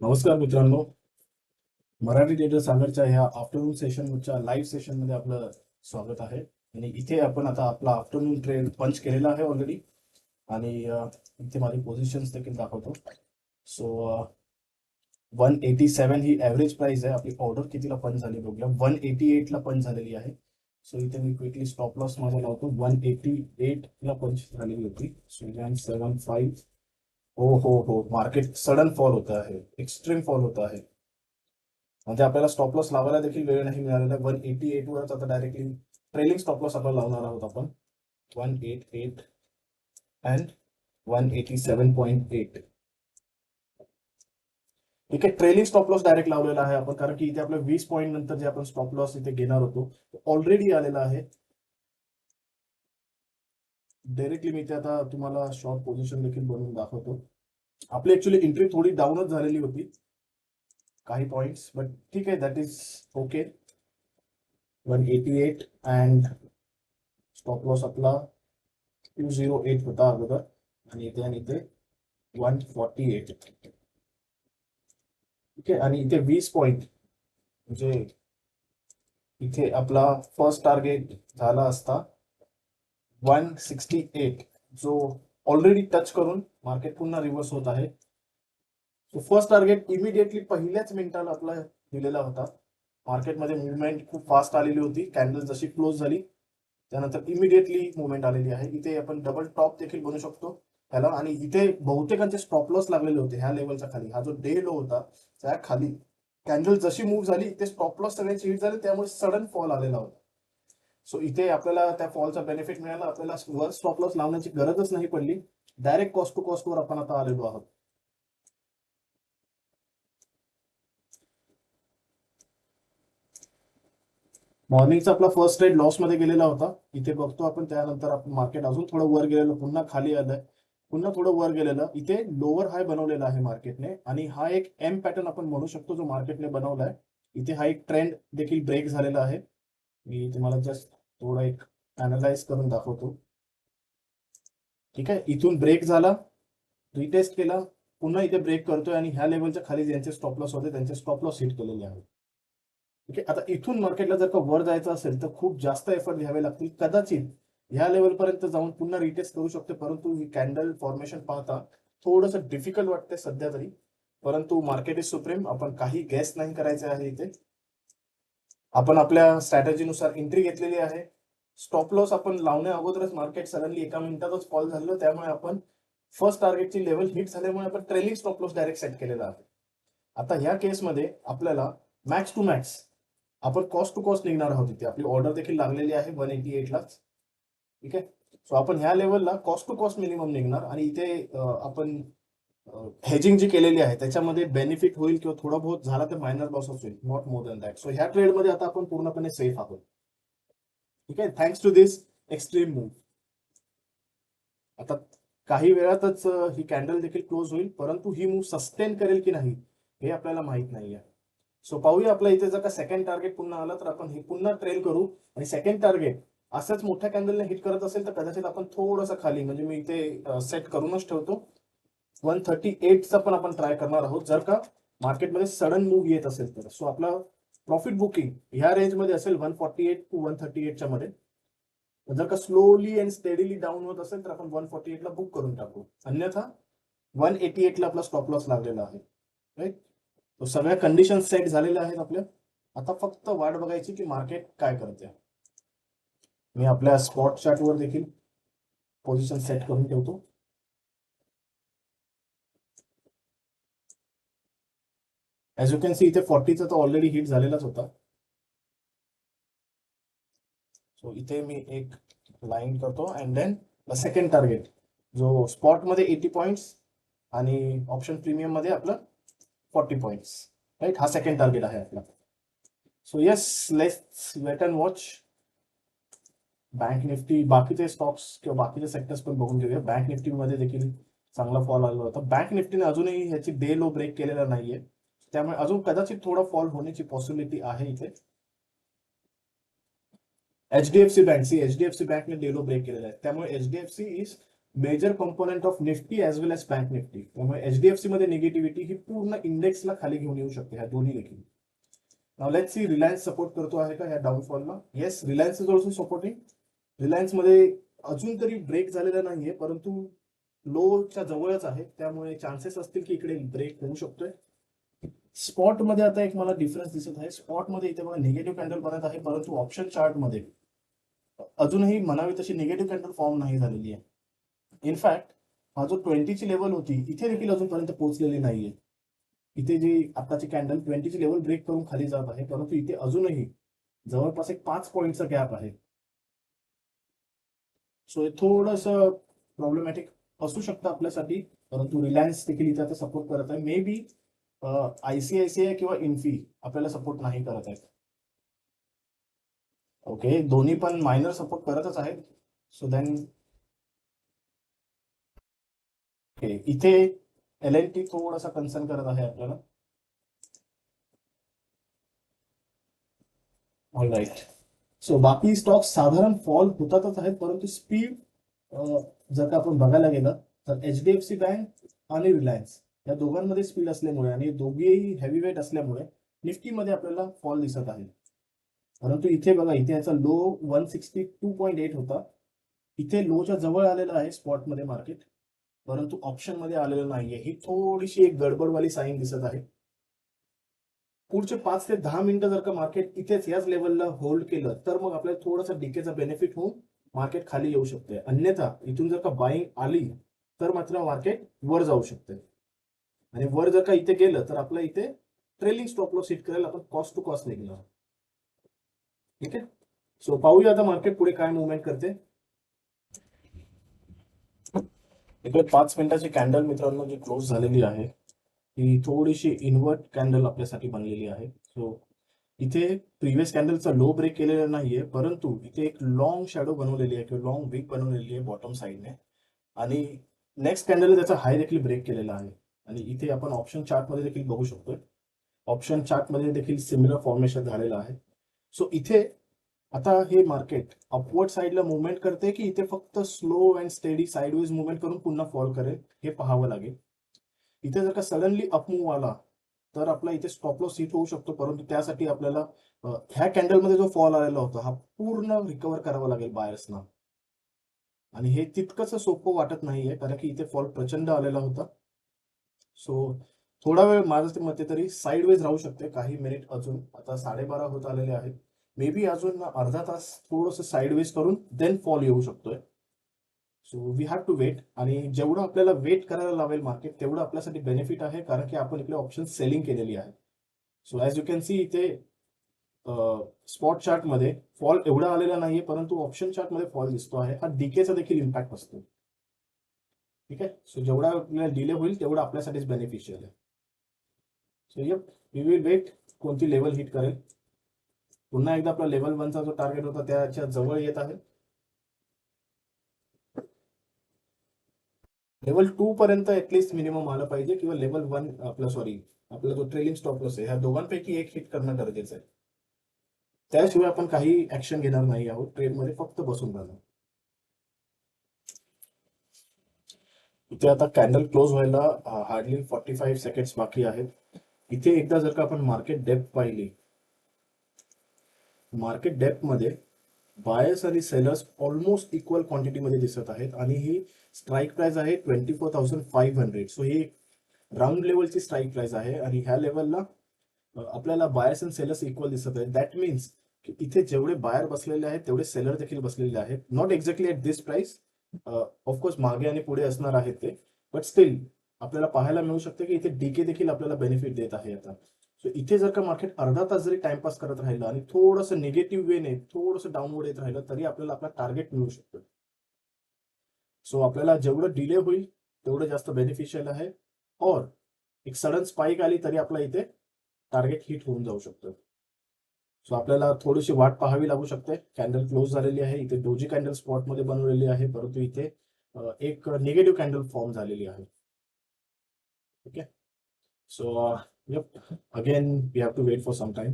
नमस्कार मित्रांनो, मराठी ट्रेडर सागरच्या ह्या आफ्टरनून सेशनच्या लाईव्ह सेशनमध्ये आपलं स्वागत आहे. आणि इथे आपण आता आपला आफ्टरनून ट्रेड पंच केलेला आहे ऑलरेडी. आणि इथे माझी पोझिशन्स देखील दाखवतो. सो 187 ही ॲव्हरेज प्राइस आहे. आपली ऑर्डर कितीला पंच झाली बघूया. 188 ला पंच झालेली आहे. सो इथे मी क्विकली स्टॉप लॉस माझा लावतो. 188 ला पंच झालेली होती. सो 175. हो, मार्केट सडन फॉल होत आहे, एक्स्ट्रीम फॉल होत आहे. म्हणजे आपल्याला स्टॉप लॉस लावायला देखील वेळ नाही मिळालेला. 188 वरच आता डायरेक्टली ट्रेलिंग स्टॉप लॉस आपण लावणार आहोत आपण. 188 अँड 187.8. ठीक आहे, ट्रेलिंग स्टॉप लॉस डायरेक्ट लावलेला आहे आपण, कारण की इथे आपल्या 20 पॉईंट नंतर जे आपण स्टॉप लॉस इथे घेणार होतो ऑलरेडी आलेला आहे. डायरेक्टली मी इथे आता तुम्हाला शॉर्ट पोझिशन देखील बनवून दाखवतो. आपली ऍक्च्युली एंट्री थोडी डाऊनच झालेली होती काही पॉइंट्स, बट ठीक आहे, that is okay. 188 and stop loss आपला 208 होता अगोदर, आणि इथे 148. ठीक आहे, आणि इथे 20 पॉइंट म्हणजे इथे आपला फर्स्ट टार्गेट झाला असता 168, जो ऑलरेडी टच करून मार्केट पुन्हा रिव्हर्स होत आहे. सो फर्स्ट टार्गेट इमिडिएटली पहिल्याच मिनिटाला आपला दिलेला होता. मार्केटमध्ये मुवमेंट खूप फास्ट आलेली होती. कॅन्डल जशी क्लोज झाली त्यानंतर इमिडिएटली मुवमेंट आलेली आहे. इथे आपण डबल टॉप देखील बनवू शकतो त्याला. आणि इथे बहुतेकांचे स्टॉप लॉस लागलेले होते ह्या लेवलच्या खाली. हा जो डे लो होता त्या खाली कॅन्डल जशी मूव्ह झाली इथे स्टॉप लॉस सगळ्यांचे हिट झाले, त्यामुळे सडन फॉल आलेला होता. सो इथे आपल्याला त्या फॉलचा बेनिफिट मिळाला. आपल्याला वर स्टॉप लॉस लावण्याची गरजच नाही पडली. डायरेक्ट कॉस्ट टू कॉस्ट वर आपण आता आलेलो आहोत. मॉर्निंगचा आपला फर्स्ट ट्रेड लॉस मध्ये गेलेला होता. इथे बघतो आपण, त्यानंतर आपण मार्केट अजून थोडं वर गेलेलं, पुन्हा खाली आलंय, पुन्हा थोडं वर गेलेलं. इथे लोअर हाय बनवलेला आहे मार्केटने, आणि हा एक एम पॅटर्न आपण म्हणू शकतो जो मार्केटने बनवलाय. इथे हा एक ट्रेंड देखील ब्रेक झालेला आहे. मी तुम्हाला जस्ट थोडा एक अनालाइज करून दाखवतो. ठीक आहे, इथून ब्रेक झाला, रिटेस्ट केला, पुन्हा इथे ब्रेक करतोय, आणि ह्या लेवलच्या खाली ज्यांचे स्टॉप लॉस होते त्यांचे स्टॉप लॉस हिट केलेले आहेत. ठीक आहे, आता इथून मार्केटला जर का वर जायचं असेल तर खूप जास्त एफर्ट घ्यावे लागतील. कदाचित ह्या लेवल पर्यंत जाऊन पुन्हा रिटेस्ट करू शकते, परंतु ही कॅन्डल फॉर्मेशन पाहता थोडंसं डिफिकल्ट वाटते सध्या तरी. परंतु मार्केट इज सुप्रीम, आपण काही गेस नाही करायचे आहे. इथे आपण आपल्या स्ट्रॅटेजीनुसार एंट्री घेतलेली आहे. स्टॉप लॉस आपण लावण्या अगोदरच मार्केट सडनली एका मिनिटातच फॉल झालं, त्यामुळे आपण फर्स्ट टार्गेटची लेवल हिट झाल्यामुळे आपण trailing stop loss direct set केलेला आहे. आता ह्या केसमध्ये आपल्याला मॅक्स टू मॅक्स आपण कॉस्ट टू कॉस्ट निघणार आहोत. इथे आपली ऑर्डर देखील लागलेली आहे 188 लाच. ठीक आहे, सो आपण ह्या लेवलला कॉस्ट टू कॉस्ट मिनिमम निघणार, आणि इथे आपण हेजिंग जी केलेली आहे त्याच्यामध्ये बेनिफिट होईल किंवा थोडा बहुत झाला तर मायनर लॉसच होईल, not more than that. So ह्या ट्रेडमध्ये आता आपण पूर्णपणे सेफ आहोत. ठीक आहे, thanks to this extreme move. आता काही वेळातच ही कॅन्डल देखील क्लोज होईल, परंतु ही मूव्ह सस्टेन करेल की नाही हे आपल्याला माहित नाहीये. सो पाहूया, आपल्या इथे जर का सेकंड टार्गेट पुन्हा आला तर आपण हे पुन्हा ट्रेल करू. आणि सेकंड टार्गेट असंच मोठ्या कॅन्डलने हिट करत असेल तर कदाचित आपण थोडंसं खाली, म्हणजे मी इथे सेट करूनच ठेवतो, 138चा पण आपण ट्राय करणार आहोत जर का मार्केटमध्ये सडन मूव्ह येत असेल तर. सो आपला प्रॉफिट बुकिंग ह्या रेंजमध्ये असेल 148 टू 138च्या मध्ये. जर का स्लोली अँड स्टेडीली डाऊन होत असेल तर आपण 148 ला बुक करून टाकू, अन्यथा 188 ला आपला स्टॉप लॉस लागलेला आहे. राईट, तो सगळ्या कंडिशन सेट झालेल्या आहेत आपल्या. आता फक्त वाट बघायची की मार्केट काय करते. मी आपल्या स्पॉट चार्टवर देखील पोझिशन सेट करून ठेवतो. ऍज यू कॅन सी इथे 40चा तर ऑलरेडी हिट झालेलाच होता. सो इथे मी एक लाईन करतो, and then the second target जो स्पॉट मध्ये 80 पॉइंट्स आणि ऑप्शन प्रीमियम मध्ये आपलं 40 पॉइंट्स. राईट, हा सेकंड टार्गेट आहे आपला. So yes, let's wait and watch. Bank Nifty, बाकीचे स्टॉक्स किंवा बाकीचे सेक्टर्स पण बघून घेऊया. बँक निफ्टी मध्ये देखील चांगला फॉल आलेला होता. बँक निफ्टीने अजूनही ह्याची डे लो ब्रेक केलेला नाहीये, त्यामुळे अजून कदाचित थोडा फॉल होण्याची पॉसिबिलिटी आहे इथे. एचडीएफसी बँक, एचडीएफसी बँकने डे लो ब्रेक केलेला आहे, त्यामुळे HDFC is major component of Nifty as well as bank Nifty. त्यामुळे एचडीएफसी मध्ये निगेटिव्हिटी ही पूर्ण इंडेक्सला खाली घेऊन येऊ शकते, ह्या दोन्ही देखील. Now let's see Reliance support करतो आहे का या डाऊनफॉलला. Yes, Reliance is also supporting. Reliance मध्ये अजून तरी ब्रेक झालेला नाहीये, परंतु लोच्या जवळच आहे, त्यामुळे चान्सेस असतील की इकडे ब्रेक होऊ शकतोय. स्पॉट मध्ये आता एक मला डिफरन्स दिसत आहे. स्पॉट मध्ये इथे बघा निगेटिव्ह कॅन्डल बनत आहे, परंतु ऑप्शन चार्ट मध्ये अजूनही म्हणावी तशी निगेटिव्ह कॅन्डल फॉर्म नाही झालेली आहे. इनफॅक्ट हा जो 20 ची लेवल होती इथे देखील अजूनपर्यंत पोहोचलेली नाहीये. इथे जी आताची कॅन्डल 20 ची लेवल ब्रेक करून खाली जात आहे, परंतु इथे अजूनही जवळपास एक 5 पॉईंटचा गॅप आहे. सो हे थोडस प्रॉब्लेमॅटिक असू शकतं आपल्यासाठी, परंतु रिलायन्स देखील इथे आता सपोर्ट करत आहे. मे बी आयसीआयसीआय किंवा इन्फी आपल्याला सपोर्ट नाही करत आहेत. ओके, दोन्ही पण मायनर सपोर्ट करतच आहेत. सो देन इथे एल&टी थोडासा कन्सर्न करत आहे आपल्याला. All right. सो बाकी स्टॉक्स साधारण फॉल होतातच आहेत, परंतु स्पीड जर का आपण बघायला गेलं तर एचडीएफसी बँक आणि रिलायन्स या दोघांमध्ये स्पीड असल्यामुळे आणि दोघेही हेवी वेट असल्यामुळे निफ्टीमध्ये आपल्याला फॉल दिसत आहे. परंतु इथे बघा, इथे याचा लो 162.8 होता. इथे लोच्या जवळ आलेला आहे स्पॉटमध्ये मार्केट, परंतु ऑप्शन मध्ये आलेलं नाहीये. ही थोडीशी एक गडबडवाली साईन दिसत आहे. पुढचे 5 ते 10 मिनिटं जर का मार्केट इथेच याच लेवलला होल्ड केलं तर मग आपल्याला थोडासा डीकेचा बेनिफिट होऊन मार्केट खाली येऊ शकते. अन्यथा इथून जर का बाईंग आली तर मात्र मार्केट वर जाऊ शकते, आणि वर जर का इथे गेलं तर आपल्या इथे ट्रेलिंग स्टॉप लॉस हिट करेल. आपण कॉस्ट टू कॉस्ट निघणार. ठीक आहे. सो पाहूया आता मार्केट पुढे काय मुवमेंट करते. इकडे 5 मिनिटाची कॅन्डल मित्रांनो जी क्लोज झालेली आहे ही थोडीशी इन्व्हर्ट कॅन्डल आपल्यासाठी बनलेली आहे. सो इथे प्रिव्हियस कॅन्डलचा लो ब्रेक केलेला नाहीये, परंतु इथे एक लॉंग शॅडो बनवलेली आहे किंवा लॉंग विक बनवलेली आहे बॉटम साईडने, आणि नेक्स्ट कॅन्डल त्याचा हाय देखील ब्रेक केलेला आहे. आणि इथे आपण ऑप्शन चार्ट मध्ये देखील बघू शकतोय. ऑप्शन चार्ट मध्ये देखील सिमिलर फॉर्मेशन झालेलं आहे. सो इथे आता हे मार्केट अपवर्ड साईडला मुवमेंट करते की इथे फक्त slow and steady sideways movement करून पुन्हा फॉल करेल हे पाहावं लागेल. इथे जर का सडनली अपमूव्ह आला तर आपला इथे स्टॉप लॉस हिट होऊ शकतो, परंतु त्यासाठी आपल्याला ह्या कॅन्डलमध्ये जो फॉल आलेला होता हा पूर्ण रिकवर करावा लागेल बायर्सना, आणि हे तितकंच सोपं वाटत नाहीये कारण की इथे फॉल प्रचंड आलेला होता. सो थोडा वेळ माझ्या मते तरी साईडवेज राहू शकते काही मिनिट अजून. आता 12:30 होत आलेले आहेत. मे बी अजून अर्धा तास थोडंसं साईडवेज करून देन फॉल येऊ शकतोय. So we have to wait, आणि जेवढं आपल्याला वेट करायला लावेल मार्केट तेवढं आपल्यासाठी बेनिफिट आहे, कारण की आपण इकडे ऑप्शन सेलिंग केलेली आहे. So as you can see इथे स्पॉट चार्ट मध्ये फॉल एवढा आलेला नाहीये, परंतु ऑप्शन चार्ट मध्ये फॉल दिसतो आहे. हा डीकेचा देखील इम्पॅक्ट असतो. ठीक आहे. सो जेवढा आपल्याला डिले होईल तेवढा आपल्यासाठीच बेनिफिशियल आहे. So yup, we will wait कोणती लेवल हिट करेल. पुन्हा एकदा आपला लेवल 1चा जो टार्गेट होता त्याच्या जवळ येत आहे. लेवल 2 पर्यंत ऍटलीस्ट मिनिमम आलं पाहिजे, किंवा लेवल 1 आपला जो ट्रेलिंग स्टॉप लॉस आहे ह्या दोघांपैकी एक हिट करणं गरजेचं आहे. त्याशिवाय आपण काही ऍक्शन घेणार नाही आहोत ट्रेडमध्ये, फक्त बसून राहणार. इथे आता कॅन्डल क्लोज व्हायला हार्डली 45 सेकंड्स बाकी आहेत. इथे एकदा जर का आपण मार्केट डेप्थ पाहिली, मार्केट डेप्थ मध्ये बायर्स आणि सेलर्स ऑलमोस्ट इक्वल क्वांटिटीमध्ये दिसत आहेत, आणि ही स्ट्राईक प्राइस आहे 24,500. सो ही राऊंड लेवलची स्ट्राईक प्राइस आहे, आणि ह्या लेवलला आपल्याला बायर्स अँड सेलर्स इक्वल दिसत आहेत. दॅट मीन्स की इथे जेवढे बायर बसलेले आहेत तेवढे सेलर देखील बसलेले आहेत. Not exactly at this price, of course मागे आणि पुढे असणार आहेत ते, बट स्टील आपल्याला पाहायला मिळू शकते की इथे डीके देखील आपल्याला बेनिफिट देत आहे आता. सो इथे जर का मार्केट अर्धा तास जरी टाइमपास करत राहिलं आणि थोडंसं निगेटिव्ह वेने थोडंसं डाऊनवर्ड येत राहिलं तरी आपल्याला आपला टार्गेट मिळू शकतो. सो आपल्याला जेवढं डिले होईल तेवढं जास्त बेनिफिशियल आहे, और एक सडन स्पाइक आली तरी आपला इथे टार्गेट हिट होऊन जाऊ शकतं. सो आपल्याला थोडीशी वाट पाहावी लागू शकते. कॅन्डल क्लोज झालेली आहे. इथे डोजी कॅन्डल स्पॉट मध्ये बनवलेली आहे, परंतु इथे एक निगेटिव्ह कॅन्डल फॉर्म झालेली आहे. Okay. So yep, again we have to wait for some time.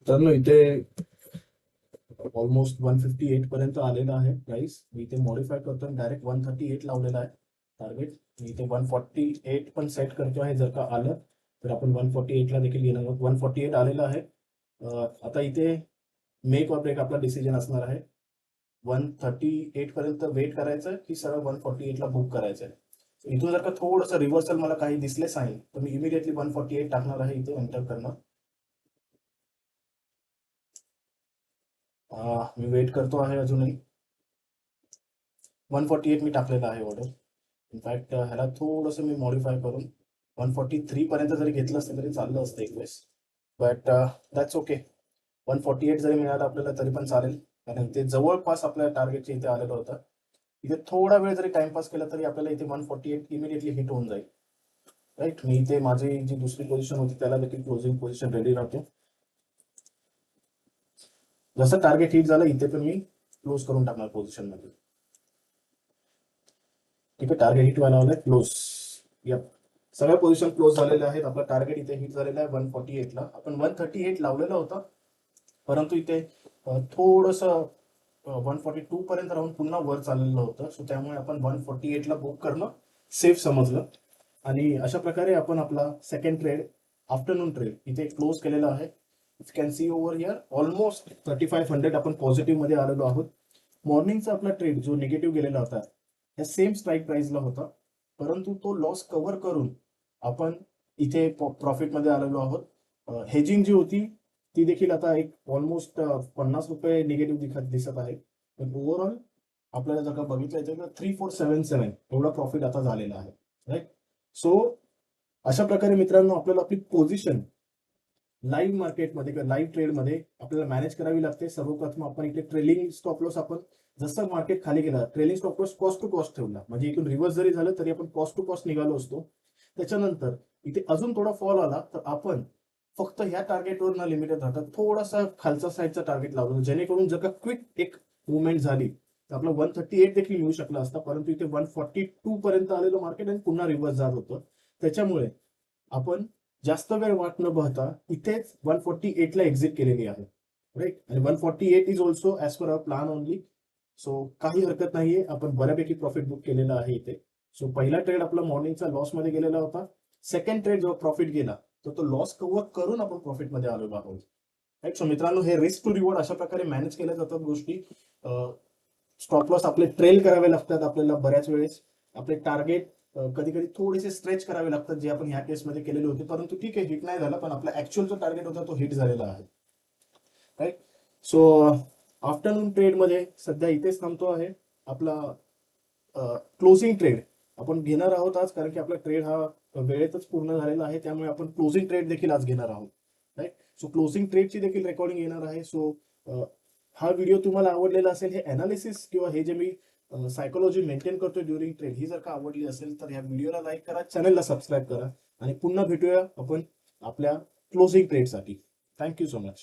तर इथे ऑलमोस्ट 158 पर्यंत आलेला आहे प्राइस. मी इथे मॉडिफाय करतो आणि डायरेक्ट 138 लावलेला आहे टार्गेट. मी इथे 148 पण सेट करतो आहे. जर का आलं तर आपण 148 ला देखील घेणार आहोत. 148 आलेलं आहे. आता इथे मेक ऑर ब्रेक आपला डिसिजन असणार आहे. 138 पर्यंत वेट करायचं की सरळ 148 ला बुक करायचं. इथून जर का थोडंसं रिव्हर्सल मला काही दिसले साईन तर मी इमिडिएटली 148 टाकणार आहे. इथे एंटर करणार. मी वेट करतो आहे अजूनही. 148 मी टाकलेला आहे ऑर्डर. इनफॅक्ट ह्याला थोडंसं मी मॉडिफाय करून 143 पर्यंत जरी घेतलं असतं तरी चाललं असतं एक वेळेस. But that's okay. 148 जरी मिळालं आपल्याला तरी पण चालेल, कारण ते जवळपास आपल्या टार्गेटच्या इथे आलेलं होतं. इथे थोडा वेळ जरी टाइमपास केला तरी आपल्याला इथे 148 इमिडिएटली हिट होऊन जाईल. राईट. मी इथे माझी जी दुसरी पोझिशन होती त्याला देखील क्लोजिंग पोझिशन रेडी राहतो. जसं टार्गेट हिट झालं इथे पण मी क्लोज करून टाकणार पोझिशन मध्ये. ठीक आहे. टार्गेट हिट व्हायला आलंय. क्लोज. यप. सगळ्या पोझिशन क्लोज झालेल्या आहेत. आपला टार्गेट इथे हिट झालेला आहे 148 ला. आपण 138 लावलेला होता, परंतु इथे थोडस 142 पर्यंत राहून पुन्हा वर चाललेलं होतं. सो त्यामुळे आपण 148 ला बुक करणं सेफ समजलं. आणि अशा प्रकारे आपण आपला सेकंड ट्रेड, आफ्टरनून ट्रेड इथे क्लोज केलेला आहे. You can see over here almost 3500 आपण पॉझिटिव्ह मध्ये आलेलो आहोत. मॉर्निंगचा आपला ट्रेड जो निगेटिव्ह गेलेला होता या सेम स्ट्राईक प्राइसला होता, परंतु तो लॉस कव्हर करून आपण इथे प्रॉफिट मध्ये आलेलो आहोत. हेजिंग जी होती ती देखील आता एक ऑलमोस्ट 50 रुपये निगेटिव्ह दिसत आहे. पण ओव्हरऑल आपल्याला जर का बघितलं तर 3477 एवढा प्रॉफिट आता झालेला आहे. राईट. सो अशा प्रकारे मित्रांनो आपल्याला आपली पोझिशन लाईव्ह मार्केटमध्ये किंवा लाईव्ह ट्रेडमध्ये आपल्याला मॅनेज करावी लागते. सर्वप्रथम आपण इथे ट्रेलिंग स्टॉप लॉस, आपण जसं मार्केट खाली गेला trailing stop loss cost to cost ठेवला, म्हणजे इथून रिव्हर्स जरी झालं तरी आपण कॉस्ट टू कॉस्ट निघालो असतो. त्याच्यानंतर इथे अजून थोडा फॉल आला तर आपण फक्त ह्या टार्गेटवर न लिमिटेड राहतात थोडासा खालचा साईडचा टार्गेट लावलो, जेणेकरून जर का क्विक एक मुवमेंट झाली तर आपलं 138 देखील मिळू शकला असता. परंतु इथे 142 पर्यंत आलेलं मार्केट आणि पुन्हा रिव्हर्स जात होतं. त्याच्यामुळे आपण जास्त वेळ वाट न पाहता इथेच 148 ला एक्झिट केलेली आहे. राईट. आणि 148 is also as per our plan only. So काही हरकत नाहीये. आपण बऱ्यापैकी प्रॉफिट बुक केलेला आहे इथे. सो पहिला ट्रेड आपला मॉर्निंगचा लॉस मध्ये गेलेला होता. सेकंड ट्रेड जेव्हा प्रॉफिट गेला तर तो लॉस कव्हर करून आपण प्रॉफिट मध्ये आलेलो आहोत. राईट. सो मित्रांनो हे रिस्क टू रिवॉर्ड अशा प्रकारे मॅनेज केल्या जातात गोष्टी. स्टॉप लॉस आपले ट्रेल करावे लागतात आपल्याला बऱ्याच वेळेस. आपले टार्गेट कधी कधी थोडेसे स्ट्रेच करावे लागतात, जे आपण ह्या केसमध्ये केलेले होते. परंतु ठीक आहे, हिट नाही झाला, पण आपला ऍक्च्युअल जो टार्गेट होता तो हिट झालेला आहे. राईट. सो आफ्टरनून ट्रेड मध्ये सध्या इथेच थांबतो आहे. आपला क्लोजिंग ट्रेड आपण घेणार आहोत आज, कारण की आपला ट्रेड हा वेळेतच पूर्ण झालेला आहे. त्यामुळे आपण क्लोजिंग ट्रेड देखील आज घेणार आहोत. राईट. सो क्लोजिंग ट्रेडची देखील रेकॉर्डिंग येणार आहे. सो हा व्हिडिओ तुम्हाला आवडलेला असेल, हे अनालिसिस किंवा हे जे मी सायकोलॉजी मेंटेन करतोय ड्युरिंग ट्रेड, ही जर का आवडली असेल तर या व्हिडिओला लाईक करा, चॅनलला सबस्क्राईब करा आणि पुन्हा भेटूया आपण आपल्या क्लोजिंग ट्रेडसाठी. Thank you so much.